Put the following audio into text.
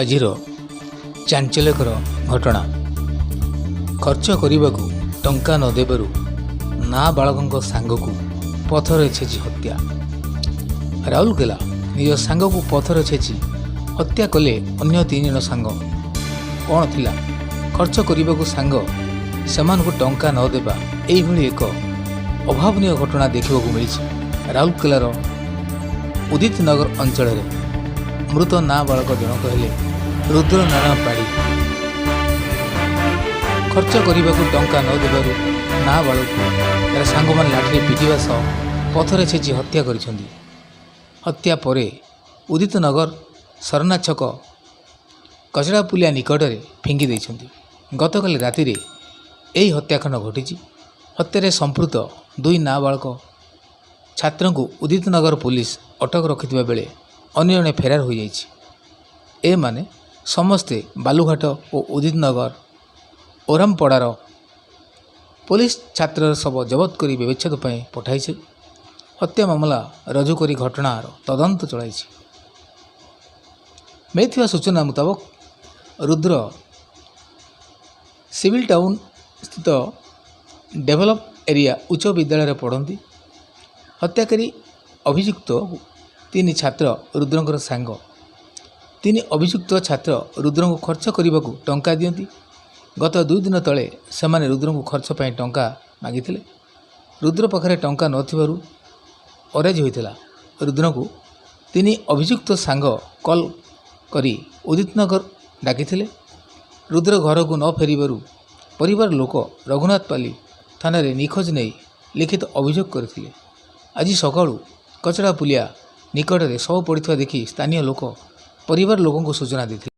ଆଜିର ଚାଞ୍ଚଲ୍ୟକର ଘଟଣା। ଖର୍ଚ୍ଚ କରିବାକୁ ଟଙ୍କା ନ ଦେବାରୁ ନାବାଳକଙ୍କ ସାଙ୍ଗକୁ ପଥରରେ ଛେଚି ହତ୍ୟା। ରାଉରକେଲା ନିଜ ସାଙ୍ଗକୁ ପଥରରେ ଛେଚି ହତ୍ୟା କଲେ ଅନ୍ୟ 3 ଜଣ ସାଙ୍ଗ। କ'ଣ ଥିଲା? ଖର୍ଚ୍ଚ କରିବାକୁ ସାଙ୍ଗ ସେମାନଙ୍କୁ ଟଙ୍କା ନ ଦେବା। ଏଇଭଳି ଏକ ଅଭାବନୀୟ ଘଟଣା ଦେଖିବାକୁ ମିଳିଛି ରାଉରକେଲାର ଉଦିତ ନଗର ଅଞ୍ଚଳରେ। ମୃତ ନାବାଳକ ଜଣକ ହେଲେ ରୁଦ୍ର ନାରାୟଣ ପାଢ଼ୀ। ଖର୍ଚ୍ଚ କରିବାକୁ ଟଙ୍କା ନ ଦେବାରୁ ନାବାଳକକୁ ତା'ର ସାଙ୍ଗମାନେ ଲାଠିରେ ପିଟିବା ସହ ପଥରରେ ଛେଚି ହତ୍ୟା କରିଛନ୍ତି। ହତ୍ୟା ପରେ ଉଦିତ ନଗର ସରନା ଛକ କଚଡ଼ାପୁଲିଆ ନିକଟରେ ଫିଙ୍ଗି ଦେଇଛନ୍ତି। ଗତକାଲି ରାତିରେ ଏହି ହତ୍ୟାକାଣ୍ଡ ଘଟିଛି। ହତ୍ୟାରେ ସମ୍ପୃକ୍ତ 2 ନାବାଳକ ଛାତ୍ରଙ୍କୁ ଉଦିତ ନଗର ପୋଲିସ ଅଟକ ରଖିଥିବା ବେଳେ ଅନ୍ୟ ଜଣେ ଫେରାର ହୋଇଯାଇଛି। ଏମାନେ ସମସ୍ତେ ବାଲୁଘାଟ ଓ ଉଦିତ ନଗର ଓରାମପଡ଼ାର। ପୋଲିସ ଛାତ୍ରର ଶବ ଜବତ କରି ବ୍ୟବଚ୍ଛେଦ ପାଇଁ ପଠାଇଛି। ହତ୍ୟା ମାମଲା ରୁଜୁ କରି ଘଟଣାର ତଦନ୍ତ ଚଳାଇଛି। ମିଳିଥିବା ସୂଚନା ମୁତାବକ ରୁଦ୍ର ସିଭିଲ ଟାଉନ ସ୍ଥିତ ଡେଭଲପ ଏରିଆ ଉଚ୍ଚ ବିଦ୍ୟାଳୟରେ ପଢ଼ନ୍ତି। ହତ୍ୟାକାରୀ ଅଭିଯୁକ୍ତ 3 ଛାତ୍ର ରୁଦ୍ରଙ୍କର ସାଙ୍ଗ। 3 ଅଭିଯୁକ୍ତ ଛାତ୍ର ରୁଦ୍ରଙ୍କୁ ଖର୍ଚ୍ଚ କରିବାକୁ ଟଙ୍କା ଦିଅନ୍ତି। ଗତ 2 ଦିନ ତଳେ ସେମାନେ ରୁଦ୍ରଙ୍କୁ ଖର୍ଚ୍ଚ ପାଇଁ ଟଙ୍କା ମାଗିଥିଲେ। ରୁଦ୍ର ପାଖରେ ଟଙ୍କା ନଥିବାରୁ ଅରାଜି ହୋଇଥିଲା। ରୁଦ୍ରଙ୍କୁ 3 ଅଭିଯୁକ୍ତ ସାଙ୍ଗ କଲ୍ କରି ଉଦିତନଗର ଡାକିଥିଲେ। ରୁଦ୍ର ଘରକୁ ନ ଫେରିବାରୁ ପରିବାର ଲୋକ ରଘୁନାଥପାଲି ଥାନାରେ ନିଖୋଜ ନେଇ ଲିଖିତ ଅଭିଯୋଗ କରିଥିଲେ। ଆଜି ସକାଳୁ କଚଡ଼ାପୁଲିଆ ନିକଟରେ ଶବ ପଡ଼ିଥିବା ଦେଖି ସ୍ଥାନୀୟ ଲୋକ ପରିବାର ଲୋକଙ୍କୁ ସୂଚନା ଦେଇଥିଲେ।